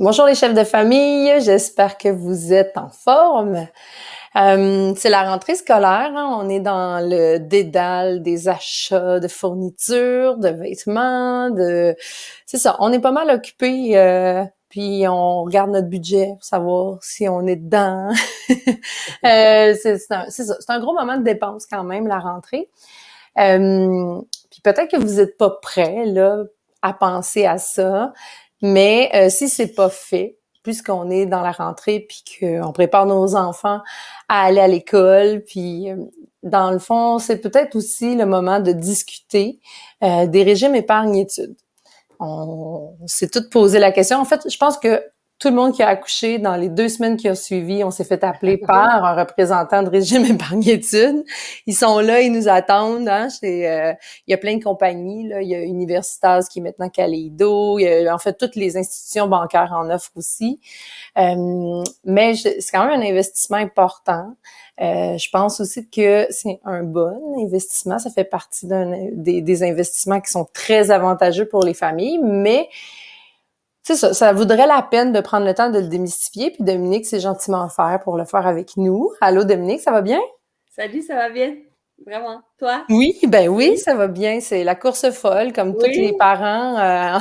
Bonjour les chefs de famille, j'espère que vous êtes en forme. C'est la rentrée scolaire, hein, on est dans le dédale des achats de fournitures, de vêtements, c'est ça, on est pas mal occupés, puis on regarde notre budget pour savoir si on est dedans. C'est ça, c'est un gros moment de dépense quand même, la rentrée. Puis peut-être que vous n'êtes pas prêts là à penser à ça, mais si c'est pas fait, puisqu'on est dans la rentrée puis qu'on prépare nos enfants à aller à l'école, puis dans le fond, c'est peut-être aussi le moment de discuter des régimes épargne-études. On s'est toutes posé la question. En fait, je pense que tout le monde qui a accouché dans les 2 semaines qui ont suivi, on s'est fait appeler par un représentant de régime épargne-études. Ils sont là, ils nous attendent. Hein? Il y a plein de compagnies. Là. Il y a Universitas qui est maintenant Kaleido. Il y a en fait toutes les institutions bancaires en offrent aussi. Mais c'est quand même un investissement important. Je pense aussi que c'est un bon investissement. Ça fait partie des investissements qui sont très avantageux pour les familles, mais c'est ça, ça vaudrait la peine de prendre le temps de le démystifier. Puis Dominique s'est gentiment offert pour le faire avec nous. Allô Dominique, ça va bien? Salut, ça va bien? Vraiment. Toi? Oui, ben oui, Oui? ça va bien. C'est la course folle, comme tous les Oui? parents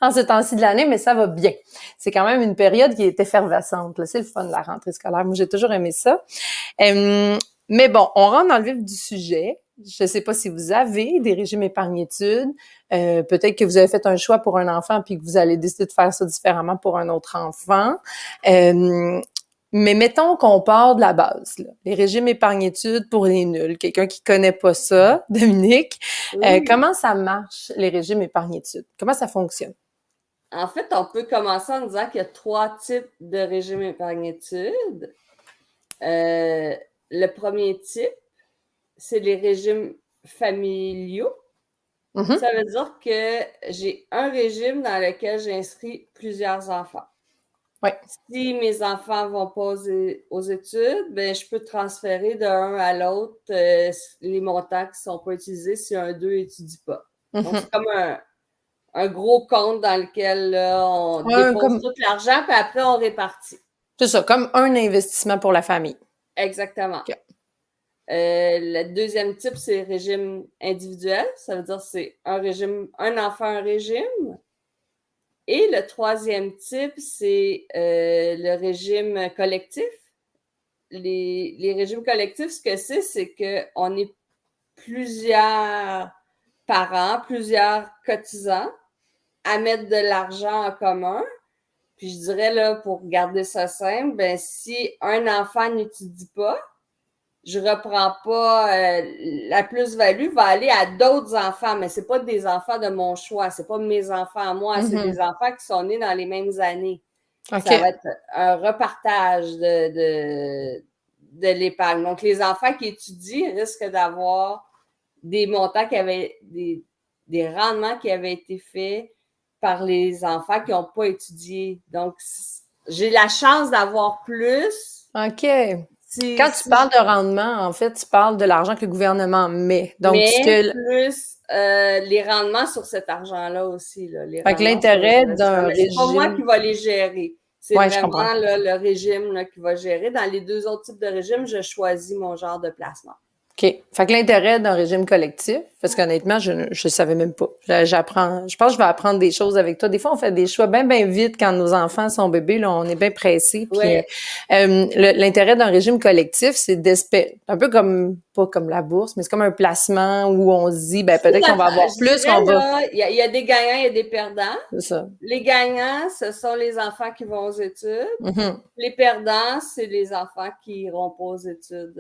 en ce temps-ci de l'année, mais ça va bien. C'est quand même une période qui est effervescente. Là. C'est le fun, la rentrée scolaire. Moi, j'ai toujours aimé ça. Mais bon, on rentre dans le vif du sujet. Je ne sais pas si vous avez des régimes épargne-études. Peut-être que vous avez fait un choix pour un enfant puis que vous allez décider de faire ça différemment pour un autre enfant. Mais mettons qu'on part de la base, là. Les régimes épargne-études pour les nuls. Quelqu'un qui connaît pas ça, Dominique. Oui. Comment ça marche, les régimes épargne-études? Comment ça fonctionne? En fait, on peut commencer en disant qu'il y a 3 types de régimes épargne-études. Le premier type, c'est les régimes familiaux. Mhm. Ça veut dire que j'ai un régime dans lequel j'inscris plusieurs enfants. Oui. Si mes enfants vont pas aux études, ben, je peux transférer d'un à l'autre les montants qui sont pas utilisés si un d'eux étudie pas. Donc, Mhm. c'est comme un gros compte dans lequel là, on dépose Comme, tout l'argent, puis après, on répartit. c'est ça, comme un investissement pour la famille. Exactement. OK. Le deuxième type, c'est le régime individuel. Ça veut dire que c'est un régime, un enfant, un régime. Et le troisième type, c'est le régime collectif. Les régimes collectifs, ce que c'est qu'on est plusieurs parents, plusieurs cotisants à mettre de l'argent en commun. Puis je dirais, là, pour garder ça simple, ben, si un enfant n'étudie pas, je reprends pas la plus-value va aller à d'autres enfants, mais c'est pas des enfants de mon choix, c'est pas mes enfants à moi, c'est des Mhm. enfants qui sont nés dans les mêmes années. Ça va OK. être un repartage de l'épargne. Donc, les enfants qui étudient risquent d'avoir des montants qui avaient des rendements qui avaient été faits par les enfants qui n'ont pas étudié. Donc, j'ai la chance d'avoir plus OK. Quand tu parles si de rendement, en fait, tu parles de l'argent que le gouvernement met. Donc, mais puisque, plus les rendements sur cet argent-là aussi. Là, les fait que rendements sur les l'intérêt investissements. d'un Mais c'est pas moi régime, qui va les gérer. C'est ouais, je comprends. vraiment là, le régime là, qui va gérer. Dans les deux autres types de régimes, je choisis mon genre de placement. OK. Fait que l'intérêt d'un régime collectif, parce qu'honnêtement, je savais même pas. J'apprends, je pense que je vais apprendre des choses avec toi. Des fois, on fait des choix bien vite quand nos enfants sont bébés, là, on est bien pressés. Puis Oui, l'intérêt d'un régime collectif, c'est d'espérer, un peu comme, pas comme la bourse, mais c'est comme un placement où on se dit, ben peut-être qu'on va avoir je plus, dirais, qu'on va, là, il y a des gagnants, il y a des perdants. c'est ça. Les gagnants, ce sont les enfants qui vont aux études. Mhm. Les perdants, c'est les enfants qui iront pas aux études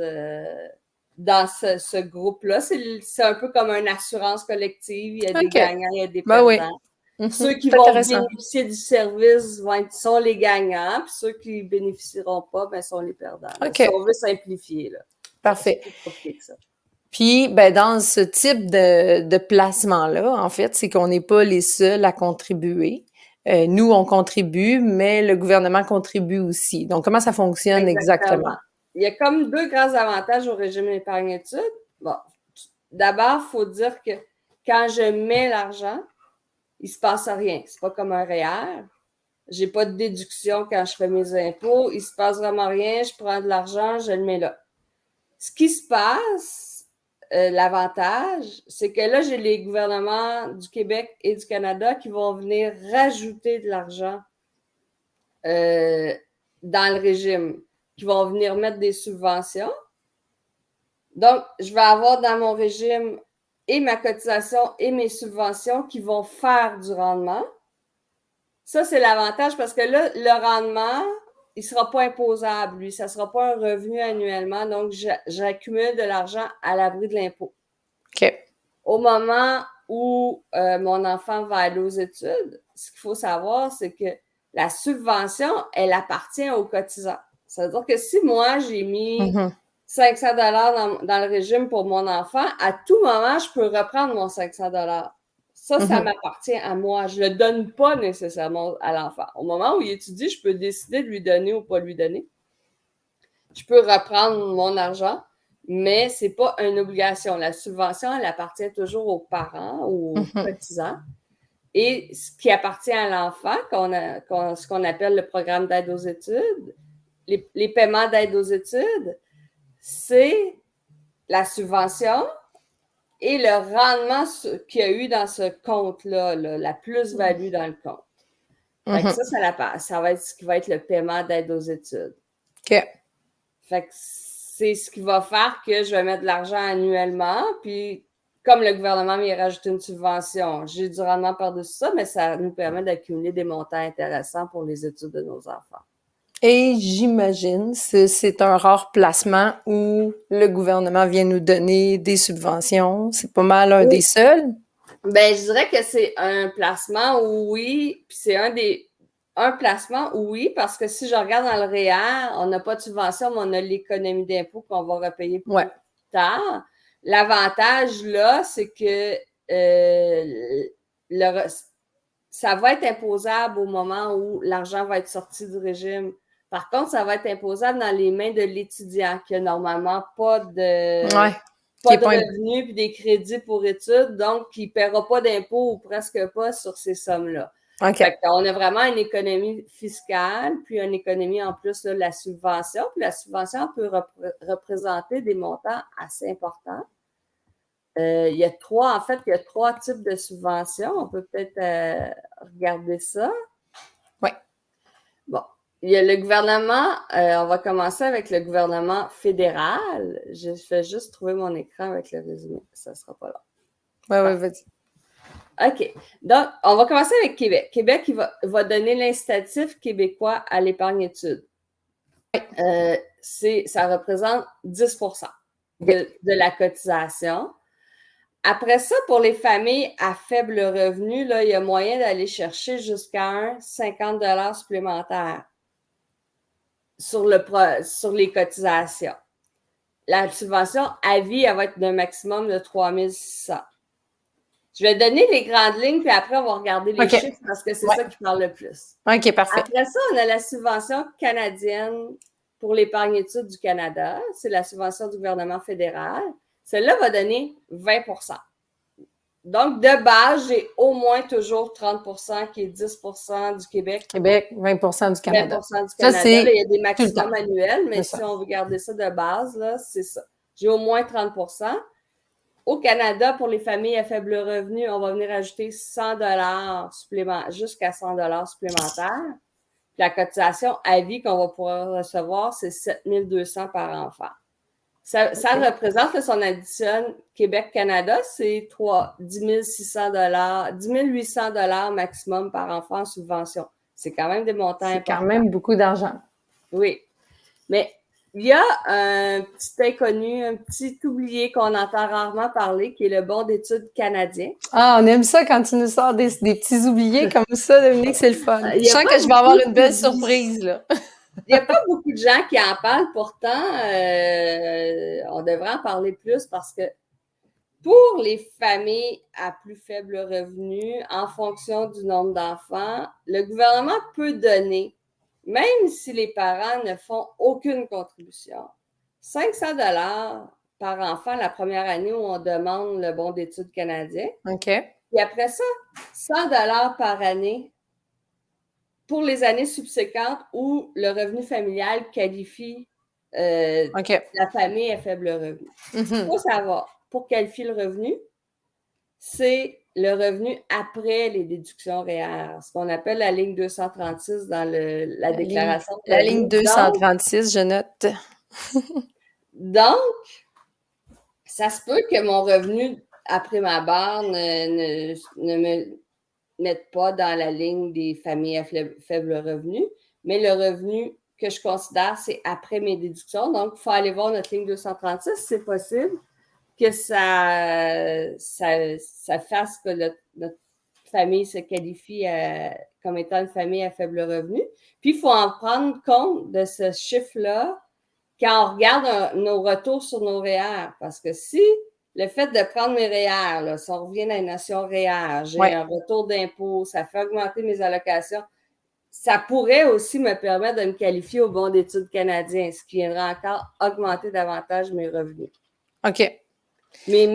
dans ce groupe-là. C'est un peu comme une assurance collective. Il y a des OK. gagnants, il y a des Ben oui. perdants. Mhm. Ceux qui C'est vont intéressant. bénéficier du service sont les gagnants, puis ceux qui ne bénéficieront pas, ben, sont les perdants. Là, si OK. on veut simplifier, là. C'est Parfait. plus compliqué que ça. Puis, ben, dans ce type de placement-là, en fait, c'est qu'on n'est pas les seuls à contribuer. Nous, on contribue, mais le gouvernement contribue aussi. Donc, comment ça fonctionne exactement? Exactement. Il y a comme deux grands avantages au régime épargne-études. Bon, d'abord, il faut dire que quand je mets l'argent, il ne se passe rien. C'est pas comme un REER. J'ai pas de déduction quand je fais mes impôts. Il se passe vraiment rien. Je prends de l'argent, je le mets là. Ce qui se passe, l'avantage, c'est que là, j'ai les gouvernements du Québec et du Canada qui vont venir rajouter de l'argent dans le régime, qui vont venir mettre des subventions. Donc, je vais avoir dans mon régime et ma cotisation et mes subventions qui vont faire du rendement. Ça, c'est l'avantage parce que là, le rendement, il ne sera pas imposable, lui. Ça ne sera pas un revenu annuellement. Donc, j'accumule de l'argent à l'abri de l'impôt. OK. Au moment où mon enfant va aller aux études, ce qu'il faut savoir, c'est que la subvention, elle appartient aux cotisants. Ça veut dire que si moi, j'ai mis 500 $ dans le régime pour mon enfant, à tout moment, je peux reprendre mon 500 $. Ça m'appartient à moi. Je ne le donne pas nécessairement à l'enfant. Au moment où il étudie, je peux décider de lui donner ou pas lui donner. Je peux reprendre mon argent, mais ce n'est pas une obligation. La subvention, elle appartient toujours aux parents ou aux cotisants. Et ce qui appartient à l'enfant, ce qu'on appelle le programme d'aide aux études, les paiements d'aide aux études, c'est la subvention et le rendement qu'il y a eu dans ce compte-là, la plus-value dans le compte. Fait que ça va être ce qui va être le paiement d'aide aux études. OK. Fait que c'est ce qui va faire que je vais mettre de l'argent annuellement, puis comme le gouvernement m'y rajoute une subvention, j'ai du rendement par-dessus ça, mais ça nous permet d'accumuler des montants intéressants pour les études de nos enfants. Et j'imagine que c'est un rare placement où le gouvernement vient nous donner des subventions. C'est pas mal un des seuls. Ben, je dirais que c'est un placement, oui, puis c'est un placement, oui, parce que si je regarde dans le REER, on n'a pas de subvention, mais on a l'économie d'impôt qu'on va repayer plus tard. L'avantage, là, c'est que ça va être imposable au moment où l'argent va être sorti du régime. Par contre, ça va être imposable dans les mains de l'étudiant qui n'a normalement pas de revenus puis des crédits pour études, donc il ne paiera pas d'impôts ou presque pas sur ces sommes-là. Okay. On a vraiment une économie fiscale, puis une économie en plus de la subvention. Puis la subvention peut représenter des montants assez importants. Il y a trois types de subventions. On peut peut-être regarder ça. Oui. Bon. Il y a le gouvernement, on va commencer avec le gouvernement fédéral. Je vais juste trouver mon écran avec le résumé. Ça ne sera pas là. Oui, vas-y. OK. Donc, on va commencer avec Québec. Québec, il va donner l'incitatif québécois à l'épargne études. Ça représente 10 de la cotisation. Après ça, pour les familles à faible revenu, là, il y a moyen d'aller chercher jusqu'à 50 $ supplémentaires sur les cotisations. La subvention à vie, elle va être d'un maximum de 3 600. Je vais donner les grandes lignes, puis après, on va regarder les chiffres parce que c'est ça qui parle le plus. OK, parfait. Après ça, on a la subvention canadienne pour l'épargne études du Canada. C'est la subvention du gouvernement fédéral. Celle-là va donner 20 %. Donc, de base, j'ai au moins toujours 30 % qui est 10 % du Québec. Québec, 20 % du Canada. 20 % du Canada. Ça, là, il y a des maximums annuels, mais si on veut garder ça de base, là, c'est ça. J'ai au moins 30 %. Au Canada, pour les familles à faible revenu, on va venir ajouter 100 $ supplémentaires, jusqu'à 100 $ supplémentaires. Puis la cotisation à vie qu'on va pouvoir recevoir, c'est 7 200 par enfant. Ça représente, là, si on additionne Québec-Canada, c'est 10 800 $ maximum par enfant en subvention. C'est quand même des montants importants. C'est quand même beaucoup d'argent. Oui. Mais il y a un petit inconnu, un petit oublié qu'on entend rarement parler, qui est le bon d'études canadien. Ah, on aime ça quand tu nous sors des petits oubliés comme ça, Dominique, c'est le fun. Je sens que je vais avoir une belle surprise, là. Il n'y a pas beaucoup de gens qui en parlent, pourtant, on devrait en parler plus parce que pour les familles à plus faible revenu, en fonction du nombre d'enfants, le gouvernement peut donner, même si les parents ne font aucune contribution, 500 $ par enfant la première année où on demande le bon d'études canadien. OK. Et après ça, 100 $ par année pour les années subséquentes où le revenu familial qualifie la famille à faible revenu. Il faut savoir, pour qualifier le revenu, c'est le revenu après les déductions REER, ce qu'on appelle la ligne 236 dans la déclaration de la revenu. ligne 236, je note. Donc, ça se peut que mon revenu après ma barre ne me mette pas dans la ligne des familles à faible revenu, mais le revenu que je considère, c'est après mes déductions. Donc, il faut aller voir notre ligne 236, c'est possible que ça fasse que notre famille se qualifie comme étant une famille à faible revenu. Puis, il faut en prendre compte de ce chiffre-là quand on regarde nos retours sur nos REER. Parce que si le fait de prendre mes REER, là, si on revient à la notion REER, j'ai un retour d'impôt, ça fait augmenter mes allocations, ça pourrait aussi me permettre de me qualifier au bon d'études canadien, ce qui viendra encore augmenter davantage mes revenus. OK. Mais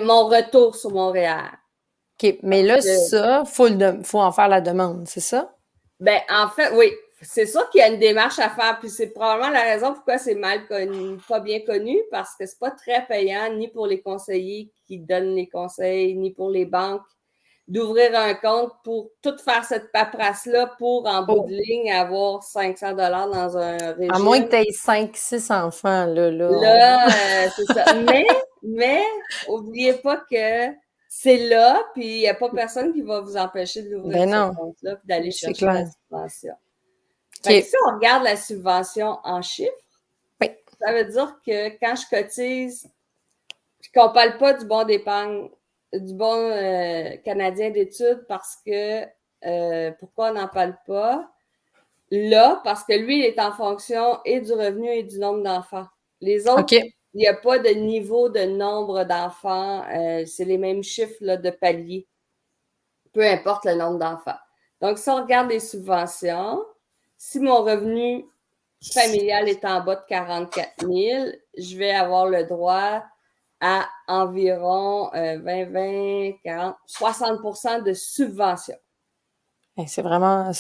mon retour sur mon REER. OK. Mais là, ça, faut en faire la demande, c'est ça? Ben, en fait, oui. C'est sûr qu'il y a une démarche à faire, puis c'est probablement la raison pourquoi c'est mal connu, pas bien connu, parce que c'est pas très payant, ni pour les conseillers qui donnent les conseils, ni pour les banques, d'ouvrir un compte pour tout faire cette paperasse-là pour, en bout de ligne, avoir 500 $ dans un régime. À moins que tu aies 5-6 enfants, là. Là, c'est ça. Mais, oubliez pas que c'est là, puis il n'y a pas personne qui va vous empêcher de l'ouvrir ce compte-là, puis d'aller chercher la subvention. Fait que si on regarde la subvention en chiffres, ça veut dire que quand je cotise, qu'on ne parle pas du bon d'épargne, du bon canadien d'études, parce que pourquoi on n'en parle pas? Là, parce que lui, il est en fonction et du revenu et du nombre d'enfants. Les autres, il n'y a pas de niveau de nombre d'enfants. C'est les mêmes chiffres là, de palier, peu importe le nombre d'enfants. Donc, si on regarde les subventions, si mon revenu familial est en bas de 44 000, je vais avoir le droit à environ 60% de subvention. C'est vraiment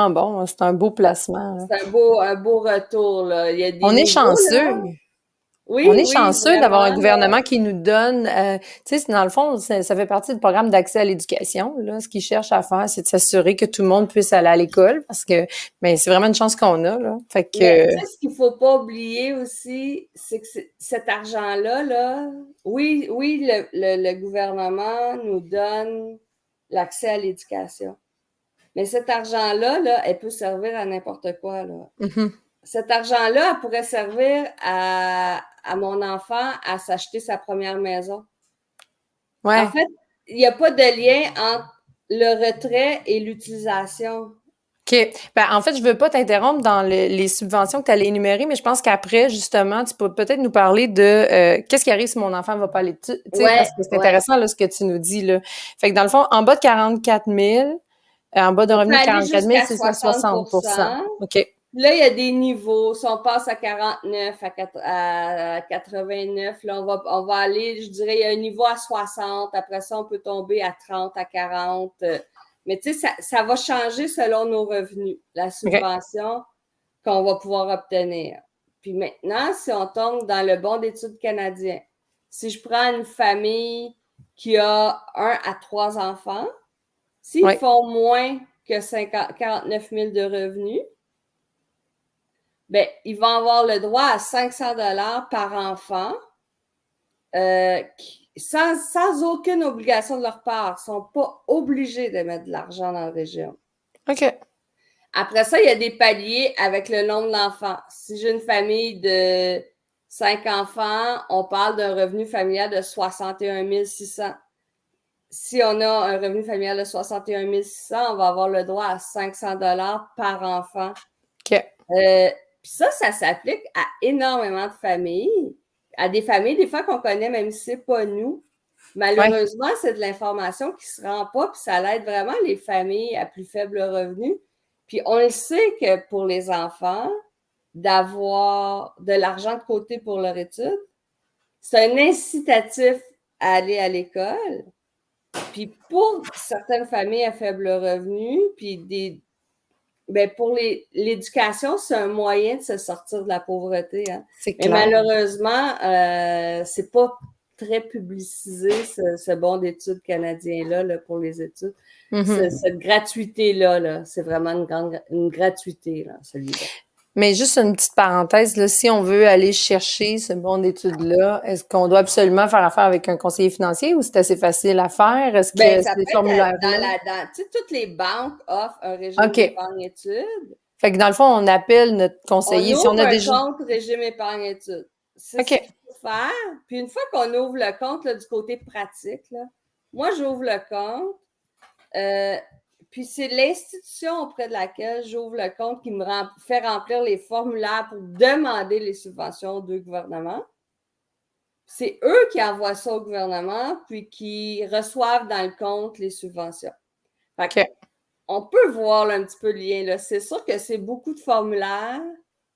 bon. C'est un beau placement. C'est un beau retour. Là. Il y a des on est niveaux, chanceux. Là. Oui, on est chanceux d'avoir un gouvernement là. qui nous donne, tu sais, dans le fond, ça fait partie du programme d'accès à l'éducation. Là, ce qu'ils cherchent à faire, c'est de s'assurer que tout le monde puisse aller à l'école, parce que, c'est vraiment une chance qu'on a. Là. Fait que. Mais, tu sais, ce qu'il faut pas oublier aussi, c'est que cet argent-là, là, oui, le gouvernement nous donne l'accès à l'éducation. Mais cet argent-là, là, elle peut servir à n'importe quoi. Là. Cet argent-là, elle pourrait servir à mon enfant à s'acheter sa première maison. Ouais. En fait, il n'y a pas de lien entre le retrait et l'utilisation. OK. En fait, je veux pas t'interrompre dans les subventions que tu allais énumérer, mais je pense qu'après, justement, tu peux peut-être nous parler de qu'est-ce qui arrive si mon enfant va pas à l'étude, parce que c'est intéressant là, ce que tu nous dis. Là. Fait que dans le fond, en bas de 44 000, en bas de revenu de 44 000, c'est ça, 60 %. OK. Là, il y a des niveaux. Si on passe à 49, à 89, là, on va aller, je dirais, il y a un niveau à 60. Après ça, on peut tomber à 30, à 40. Mais tu sais, ça va changer selon nos revenus, la subvention qu'on va pouvoir obtenir. Puis maintenant, si on tombe dans le bon d'études canadien, si je prends une famille qui a 1 à 3 enfants, s'ils font moins que 49 000 de revenus, ben, ils vont avoir le droit à 500 $ par enfant sans aucune obligation de leur part. Ils ne sont pas obligés de mettre de l'argent dans le régime. OK. Après ça, il y a des paliers avec le nombre d'enfants. Si j'ai une famille de 5 enfants, on parle d'un revenu familial de 61 600. Si on a un revenu familial de 61 600, on va avoir le droit à 500 $ par enfant. OK. Puis ça s'applique à énormément de familles, à des familles, des fois qu'on connaît, même si ce n'est pas nous. Malheureusement, c'est de l'information qui ne se rend pas, puis ça aide vraiment les familles à plus faible revenu. Puis on le sait que pour les enfants, d'avoir de l'argent de côté pour leur étude, c'est un incitatif à aller à l'école. Puis pour certaines familles à faible revenu, puis Ben pour l'éducation, c'est un moyen de se sortir de la pauvreté. Hein. C'est Mais clair. malheureusement, c'est pas très publicisé, ce bon d'études canadien-là là, pour les études. Cette gratuité-là, là, c'est vraiment une gratuité, là, celui-là. Mais juste une petite parenthèse, là, si on veut aller chercher ce bon d'études-là, est-ce qu'on doit absolument faire affaire avec un conseiller financier ou c'est assez facile à faire? Est-ce Ben, que ça ces peut être formulaires-là? tu sais, toutes les banques offrent un régime OK. d'épargne-études. Fait que dans le fond, on appelle notre On conseiller. Si on ouvre a un déjà. compte régime épargne-études. C'est ce OK. qu'il faut faire. Puis une fois qu'on ouvre le compte, là, du côté pratique, là, moi, j'ouvre le compte. Puis c'est l'institution auprès de laquelle j'ouvre le compte qui me fait remplir les formulaires pour demander les subventions du gouvernement. C'est eux qui envoient ça au gouvernement, puis qui reçoivent dans le compte les subventions. Fait OK. on peut voir là, un petit peu le lien. Là. C'est sûr que c'est beaucoup de formulaires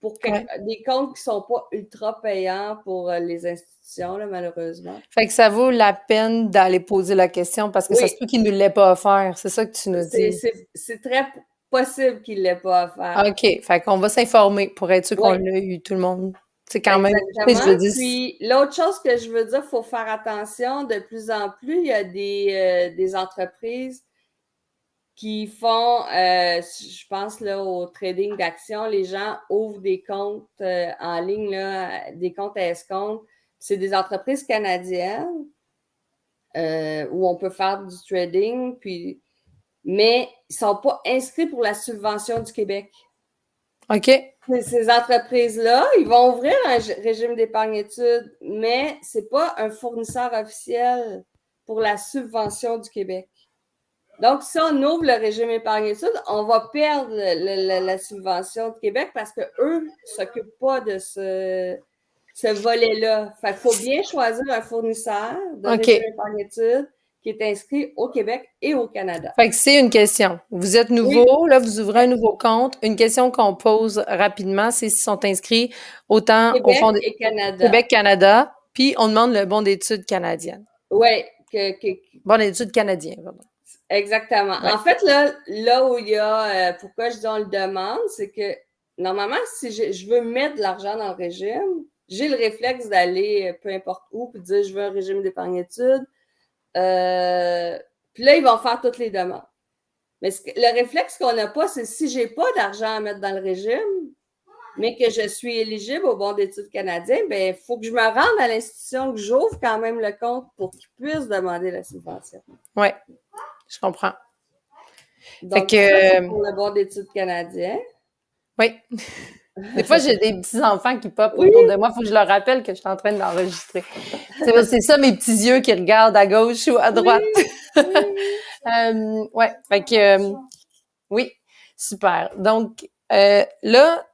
pour des comptes qui ne sont pas ultra payants pour les institutions, là, malheureusement. Fait que ça vaut la peine d'aller poser la question parce que ça se peut qu'ils ne nous l'aient pas offert. C'est ça que tu nous dis. C'est très possible qu'il ne l'ait pas offert. OK. Fait qu'on va s'informer pour être sûr qu'on l'a eu, tout le monde. C'est quand même, je veux Exactement. dire. Puis l'autre chose que je veux dire, il faut faire attention, de plus en plus, il y a des entreprises qui font, je pense là, au trading d'actions, les gens ouvrent des comptes en ligne, là, des comptes à escompte. C'est des entreprises canadiennes où on peut faire du trading, mais ils ne sont pas inscrits pour la subvention du Québec. OK. Ces entreprises-là, ils vont ouvrir un régime d'épargne-études, mais ce n'est pas un fournisseur officiel pour la subvention du Québec. Donc, si on ouvre le régime épargne-études, on va perdre la subvention du Québec parce qu'eux ne s'occupent pas de ce volet-là. Fait qu'il faut bien choisir un fournisseur de régime épargne-études qui est inscrit au Québec et au Canada. Fait que c'est une question. Vous êtes nouveau, là, vous ouvrez un nouveau compte. Une question qu'on pose rapidement, c'est s'ils sont inscrits autant au fond et Canada. Québec-Canada, puis on demande le bon d'études canadienne. Oui. Bon d'études canadien, pardon. Exactement. Ouais. En fait, là où il y a, pourquoi je dis on le demande, c'est que normalement, si je veux mettre de l'argent dans le régime, j'ai le réflexe d'aller peu importe où, puis de dire je veux un régime d'épargne-études. Puis là, ils vont faire toutes les demandes. Mais le réflexe qu'on n'a pas, c'est si je n'ai pas d'argent à mettre dans le régime, mais que je suis éligible au bon d'études canadien, bien, il faut que je me rende à l'institution, que j'ouvre quand même le compte pour qu'ils puissent demander la subvention. Oui, je comprends. Donc, ça, c'est pour le bon d'études canadien. Oui. Des fois, j'ai des petits-enfants qui popent autour de moi. Il faut que je leur rappelle que je suis en train d'enregistrer. C'est ça, mes petits yeux qui regardent à gauche ou à droite. Ouais, fait que oui, super. Donc, là,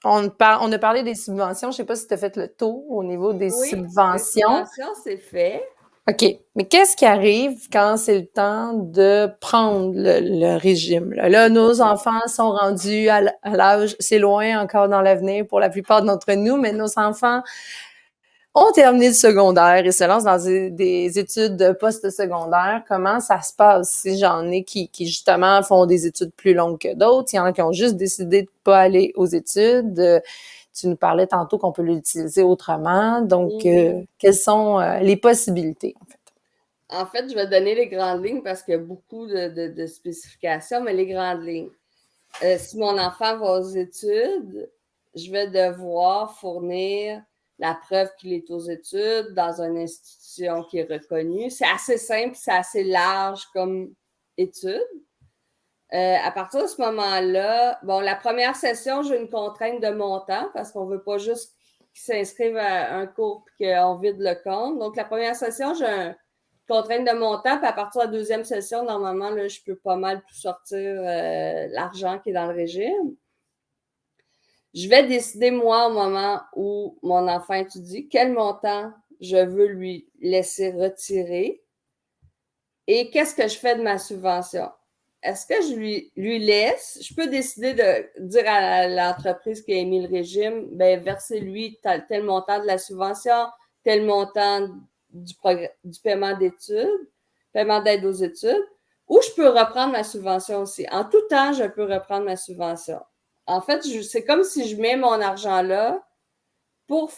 on a parlé des subventions. Je sais pas si tu as fait le tour au niveau des subventions. Les subventions, c'est fait. OK. Mais qu'est-ce qui arrive quand c'est le temps de prendre le régime? Là, nos enfants sont rendus à l'âge, c'est loin encore dans l'avenir pour la plupart d'entre nous, mais nos enfants ont terminé le secondaire et se lancent dans des études post-secondaires. Comment ça se passe si j'en ai qui justement font des études plus longues que d'autres? Il y en a qui ont juste décidé de pas aller aux études. Tu nous parlais tantôt qu'on peut l'utiliser autrement. Donc, quelles sont les possibilités, en fait? En fait, je vais donner les grandes lignes parce qu'il y a beaucoup de spécifications, mais les grandes lignes. Si mon enfant va aux études, je vais devoir fournir la preuve qu'il est aux études dans une institution qui est reconnue. C'est assez simple, c'est assez large comme étude. À partir de ce moment-là, bon, la première session, j'ai une contrainte de montant parce qu'on ne veut pas juste qu'ils s'inscrivent à un cours et qu'on vide le compte. Donc, la première session, j'ai une contrainte de montant, puis à partir de la deuxième session, normalement, là, je peux pas mal tout sortir l'argent qui est dans le régime. Je vais décider, moi, au moment où mon enfant étudie, quel montant je veux lui laisser retirer et qu'est-ce que je fais de ma subvention. Est-ce que je lui laisse, je peux décider de dire à l'entreprise qui a émis le régime, ben versez-lui tel montant de la subvention, tel montant du paiement d'études, paiement d'aide aux études, Ou je peux reprendre ma subvention aussi. En tout temps, je peux reprendre ma subvention. En fait, c'est comme si je mets mon argent là pour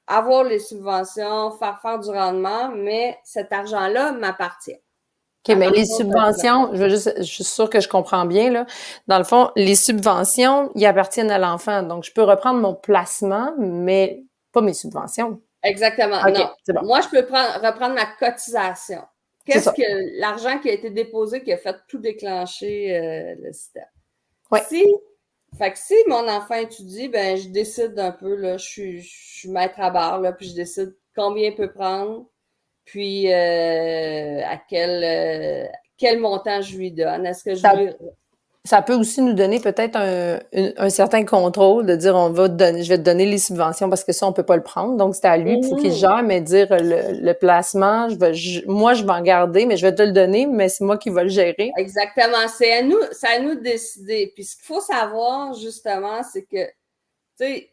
avoir les subventions, faire du rendement, mais cet argent-là m'appartient. OK, mais les subventions, je suis sûre que je comprends bien, là. Dans le fond, les subventions, ils appartiennent à l'enfant. Donc, je peux reprendre mon placement, mais pas mes subventions. Exactement. OK, Non. c'est bon. Moi, je peux reprendre ma cotisation. C'est Qu'est-ce ça. que l'argent qui a été déposé qui a fait tout déclencher le système? Ouais. Fait que si mon enfant étudie, ben je décide un peu, là, je suis maître à barre, là, puis je décide combien il peut prendre, puis à quel montant je lui donne. Est-ce que je Ça, lui... ça peut aussi nous donner peut-être un certain contrôle de dire on va te donner, je vais te donner les subventions parce que ça, on peut pas le prendre. Donc, c'est à lui, il faut qu'il gère, mais dire le placement, moi, je vais en garder, mais je vais te le donner, mais c'est moi qui vais le gérer. Exactement. C'est à nous de décider. Puis ce qu'il faut savoir, justement, c'est que, tu sais,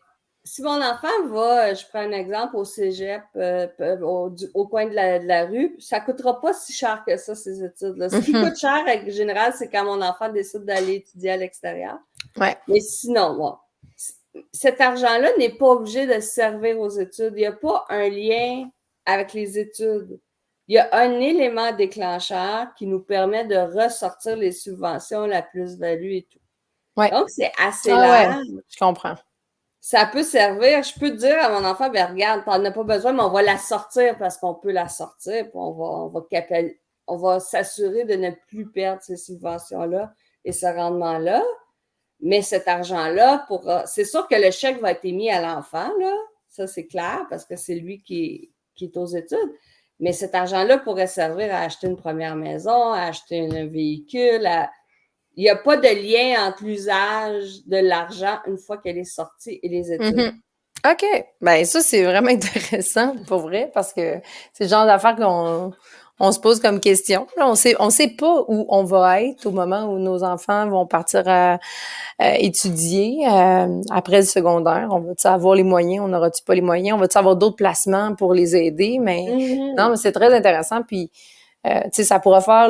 si mon enfant va, je prends un exemple, au cégep, au coin de la rue, ça coûtera pas si cher que ça, ces études-là. Ce qui coûte cher, en général, c'est quand mon enfant décide d'aller étudier à l'extérieur. Ouais. Mais sinon, bon, cet argent-là n'est pas obligé de servir aux études. Il n'y a pas un lien avec les études. Il y a un élément déclencheur qui nous permet de ressortir les subventions, la plus-value et tout. Ouais. Donc, c'est assez Ah large. ouais, je comprends. Ça peut servir. Je peux dire à mon enfant, ben regarde, t'en as pas besoin, mais on va la sortir parce qu'on peut la sortir, puis on va s'assurer de ne plus perdre ces subventions-là et ce rendement-là. Mais cet argent-là, c'est sûr que le chèque va être émis à l'enfant, là. Ça, c'est clair, parce que c'est lui qui est aux études. Mais cet argent-là pourrait servir à acheter une première maison, à acheter un véhicule. Il n'y a pas de lien entre l'usage de l'argent une fois qu'elle est sortie et les études. OK. Ben ça, c'est vraiment intéressant, pour vrai, parce que c'est le genre d'affaires qu'on se pose comme question. Là, on sait pas où on va être au moment où nos enfants vont partir à étudier après le secondaire. On va-tu avoir les moyens? On n'aura-tu pas les moyens? On va-tu avoir d'autres placements pour les aider? Mais non, mais c'est très intéressant. Puis tu sais, ça pourra faire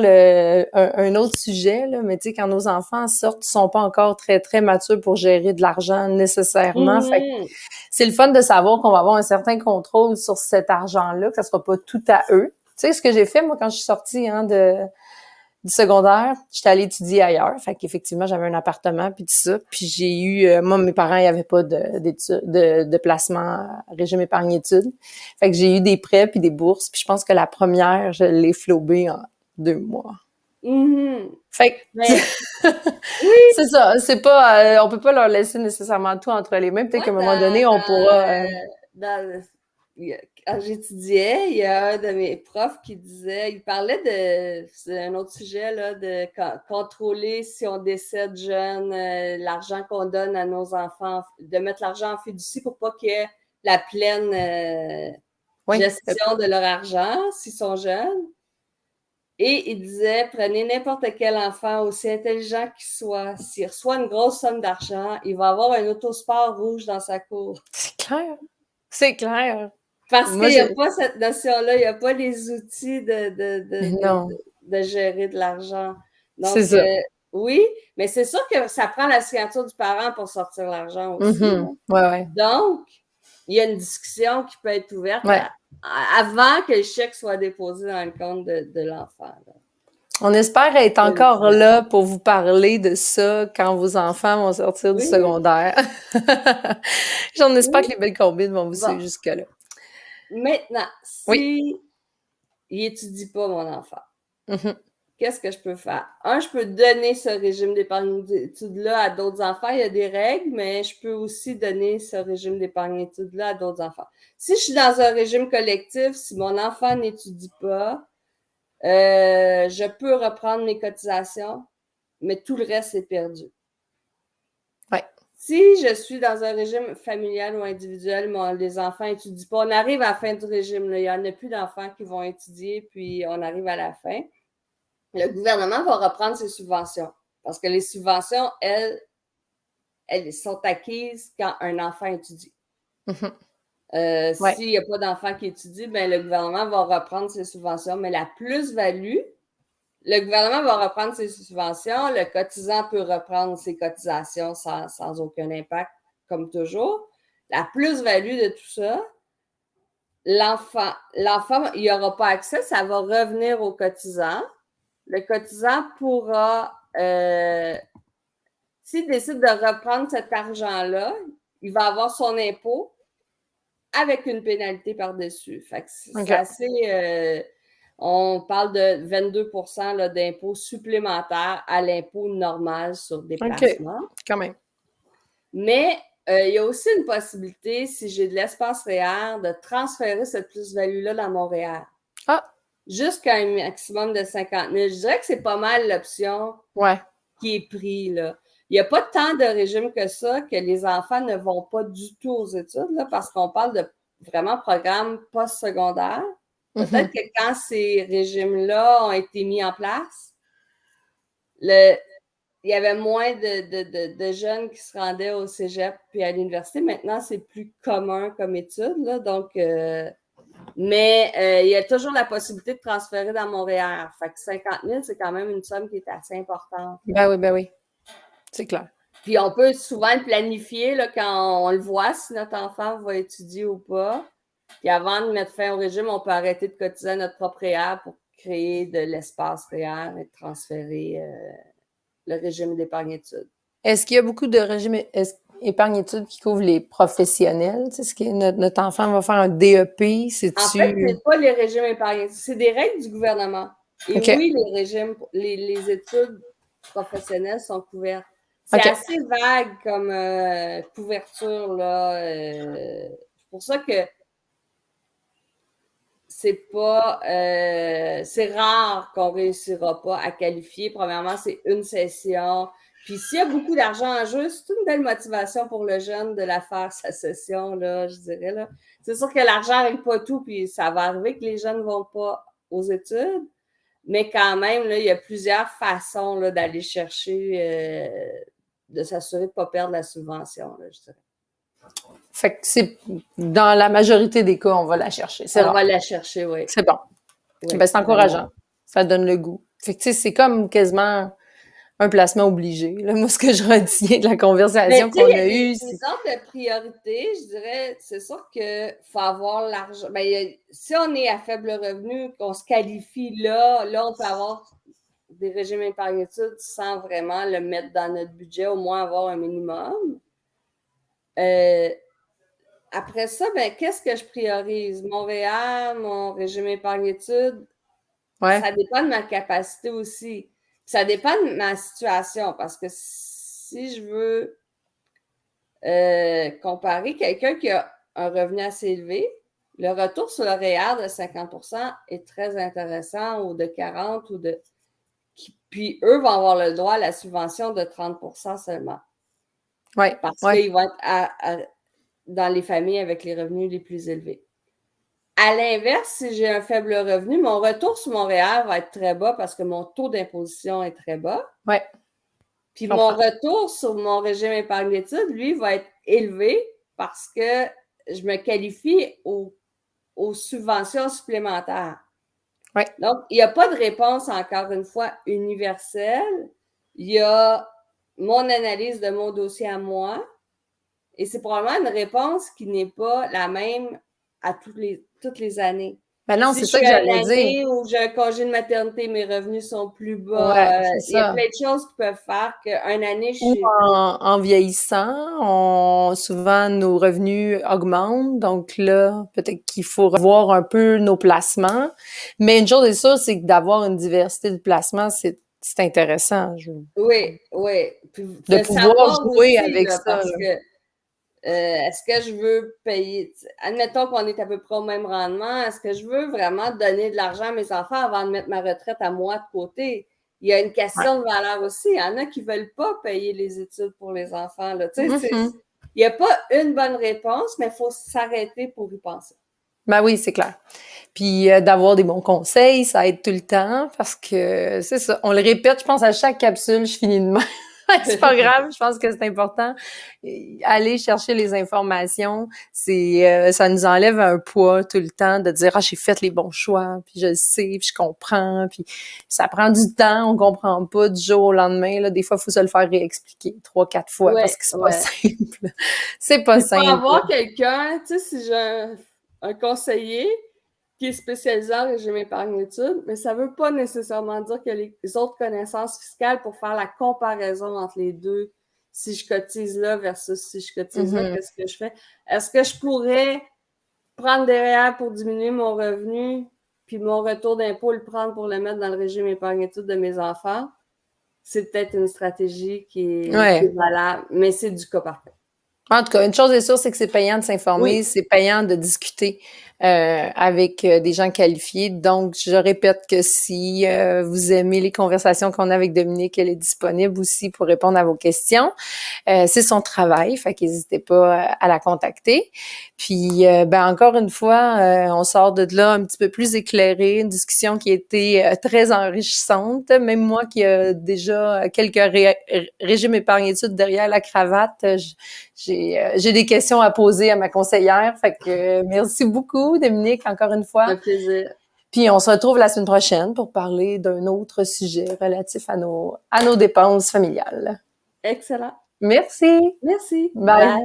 un autre sujet, là, mais tu sais, quand nos enfants sortent, ils sont pas encore très, très matures pour gérer de l'argent nécessairement. Fait que c'est le fun de savoir qu'on va avoir un certain contrôle sur cet argent-là, que ça sera pas tout à eux. Tu sais, ce que j'ai fait, moi, quand je suis sortie du secondaire, j'étais allée étudier ailleurs. Fait qu'effectivement, j'avais un appartement, puis tout ça. Puis j'ai eu... moi, mes parents, il n'y avait pas de placement régime épargne-études. Fait que j'ai eu des prêts puis des bourses. Puis je pense que la première, je l'ai flobée en 2 mois. Fait que... Mais, oui, c'est ça, c'est pas... on peut pas leur laisser nécessairement tout entre les mains. Peut-être qu'à un moment donné, on pourra... quand j'étudiais, il y a un de mes profs qui disait, il parlait c'est un autre sujet, là, de contrôler si on décède jeune, l'argent qu'on donne à nos enfants, de mettre l'argent en fiducie pour pas qu'il y ait la pleine gestion de leur argent s'ils sont jeunes. Et il disait, prenez n'importe quel enfant, aussi intelligent qu'il soit, s'il reçoit une grosse somme d'argent, il va avoir un autosport rouge dans sa cour. C'est clair. C'est clair. Parce qu'il n'y a pas cette notion-là, il n'y a pas les outils de gérer de l'argent. Donc, oui, mais c'est sûr que ça prend la signature du parent pour sortir l'argent aussi. Ouais. Donc, il y a une discussion qui peut être ouverte avant que le chèque soit déposé dans le compte de l'enfant. Là. On espère être encore là pour vous parler de ça quand vos enfants vont sortir du secondaire. J'en espère que les belles combines vont vous suivre jusque-là. Maintenant, si il étudie pas, mon enfant, qu'est-ce que je peux faire? Je peux donner ce régime d'épargne d'études-là à d'autres enfants. Il y a des règles, mais je peux aussi donner ce régime d'épargne d'études-là à d'autres enfants. Si je suis dans un régime collectif, si mon enfant n'étudie pas, je peux reprendre mes cotisations, mais tout le reste est perdu. Ouais. Si je suis dans un régime familial ou individuel, les enfants n'étudient pas, on arrive à la fin du régime. Là. Il n'y en a plus d'enfants qui vont étudier, puis on arrive à la fin. Le gouvernement va reprendre ses subventions parce que les subventions, elles sont acquises quand un enfant étudie. S'il n'y a pas d'enfant qui étudie, ben, le gouvernement va reprendre ses subventions, mais la plus-value, le gouvernement va reprendre ses subventions, le cotisant peut reprendre ses cotisations sans aucun impact, comme toujours. La plus-value de tout ça, l'enfant, il n'y aura pas accès, ça va revenir au cotisant. Le cotisant pourra, s'il décide de reprendre cet argent-là, il va avoir son impôt avec une pénalité par-dessus. Fait que c'est assez... on parle de 22 là, d'impôt supplémentaire à l'impôt normal sur déplacement. Quand même. Mais il y a aussi une possibilité, si j'ai de l'espace REER, de transférer cette plus-value-là dans mon REER. Jusqu'à un maximum de 50 000. Je dirais que c'est pas mal l'option qui est prise, là. Il n'y a pas tant de régimes que ça que les enfants ne vont pas du tout aux études, là, parce qu'on parle de vraiment programmes post-secondaires. Peut-être que quand ces régimes-là ont été mis en place, il y avait moins de jeunes qui se rendaient au cégep puis à l'université. Maintenant, c'est plus commun comme étude, là, donc... mais il y a toujours la possibilité de transférer dans mon REER. Fait que 50 000, c'est quand même une somme qui est assez importante. Ben oui. C'est clair. Puis on peut souvent le planifier là, quand on le voit, si notre enfant va étudier ou pas. Puis avant de mettre fin au régime, on peut arrêter de cotiser à notre propre REER pour créer de l'espace REER et transférer le régime d'épargne-études. Est-ce qu'il y a beaucoup de régimes épargne-études qui couvrent les professionnels? Tu sais, est-ce que notre enfant va faire un DEP? En fait, c'est pas les régimes épargne-études, c'est des règles du gouvernement. Et oui, les régimes, les études professionnelles sont couvertes. C'est assez vague comme couverture, là. C'est pour ça que c'est rare qu'on réussira pas à qualifier. Premièrement, c'est une session. Puis s'il y a beaucoup d'argent en jeu, c'est une belle motivation pour le jeune de la faire, sa session, là, je dirais, là. C'est sûr que l'argent n'arrive pas tout, puis ça va arriver que les jeunes ne vont pas aux études. Mais quand même, là, il y a plusieurs façons là, d'aller chercher, de s'assurer de ne pas perdre la subvention, là, je dirais. Fait que c'est dans la majorité des cas, on va la chercher. On va la chercher, oui. C'est bon. Oui, ben, c'est encourageant. Ça donne le goût. Fait que tu sais, c'est comme quasiment un placement obligé. Là, moi, ce que je retiens de la conversation qu'on a eue, c'est... Exemple de priorité, je dirais, c'est sûr qu'il faut avoir l'argent. Ben, si on est à faible revenu, qu'on se qualifie là, on peut avoir des régimes épargne-études sans vraiment le mettre dans notre budget, au moins avoir un minimum. Après ça, ben, qu'est-ce que je priorise? Mon REER, mon régime épargne-études? Ça dépend de ma capacité aussi. Ça dépend de ma situation, parce que si je veux comparer quelqu'un qui a un revenu assez élevé, le retour sur le REER de 50 % est très intéressant, ou de 40 ou de... Puis eux vont avoir le droit à la subvention de 30 % seulement. Parce qu'ils vont être dans les familles avec les revenus les plus élevés. À l'inverse, si j'ai un faible revenu, mon retour sur mon REER va être très bas parce que mon taux d'imposition est très bas. Puis mon retour sur mon régime épargne-études, lui, va être élevé parce que je me qualifie aux subventions supplémentaires. Donc, il n'y a pas de réponse, encore une fois, universelle. Il y a mon analyse de mon dossier à moi, et c'est probablement une réponse qui n'est pas la même à toutes les années. Ben non, c'est ça que j'allais dire. Si je suis une année où j'ai un congé de maternité, mes revenus sont plus bas. Il y a plein de choses qui peuvent faire qu'une année, en vieillissant, souvent nos revenus augmentent. Donc là, peut-être qu'il faut revoir un peu nos placements. Mais une chose est sûre, c'est que d'avoir une diversité de placements, c'est intéressant. Oui. Puis de pouvoir jouer aussi, avec ça. Parce que est-ce que je veux payer... Admettons qu'on est à peu près au même rendement. Est-ce que je veux vraiment donner de l'argent à mes enfants avant de mettre ma retraite à moi de côté? Il y a une question de valeur aussi. Il y en a qui ne veulent pas payer les études pour les enfants. Là. Il n'y a pas une bonne réponse, mais il faut s'arrêter pour y penser. Ben oui, c'est clair. Puis d'avoir des bons conseils, ça aide tout le temps parce que c'est ça. On le répète, je pense, à chaque capsule, je finis de même. C'est pas grave, je pense que c'est important. Aller chercher les informations, ça nous enlève un poids tout le temps de dire j'ai fait les bons choix, puis je le sais, puis je comprends, puis ça prend du temps, on comprend pas du jour au lendemain là, des fois il faut se le faire réexpliquer 3, 4 fois parce Ouais, que c'est pas ouais. simple. C'est pas Puis pour simple. avoir quelqu'un, tu sais, si j'ai un conseiller qui est spécialisé en régime épargne-études, mais ça veut pas nécessairement dire que les autres connaissances fiscales pour faire la comparaison entre les deux, si je cotise là versus si je cotise là, qu'est-ce que je fais? Est-ce que je pourrais prendre des REER pour diminuer mon revenu, puis mon retour d'impôt, le prendre pour le mettre dans le régime épargne-études de mes enfants? C'est peut-être une stratégie qui Ouais. est valable, mais c'est du cas par cas. En tout cas, une chose est sûre, c'est que c'est payant de s'informer, Oui. c'est payant de discuter avec des gens qualifiés. Donc, je répète que si vous aimez les conversations qu'on a avec Dominique, elle est disponible aussi pour répondre à vos questions. C'est son travail, fait qu'hésitez pas à la contacter. Puis, encore une fois, on sort de là un petit peu plus éclairé, une discussion qui a été très enrichissante. Même moi qui a déjà quelques régimes épargne-études derrière la cravate, j'ai des questions à poser à ma conseillère. Fait que merci beaucoup, Dominique, encore une Ça fois. fait plaisir. Puis on se retrouve la semaine prochaine pour parler d'un autre sujet relatif à nos dépenses familiales. Excellent. Merci. Merci. Bye.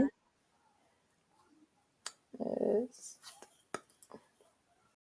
Bye.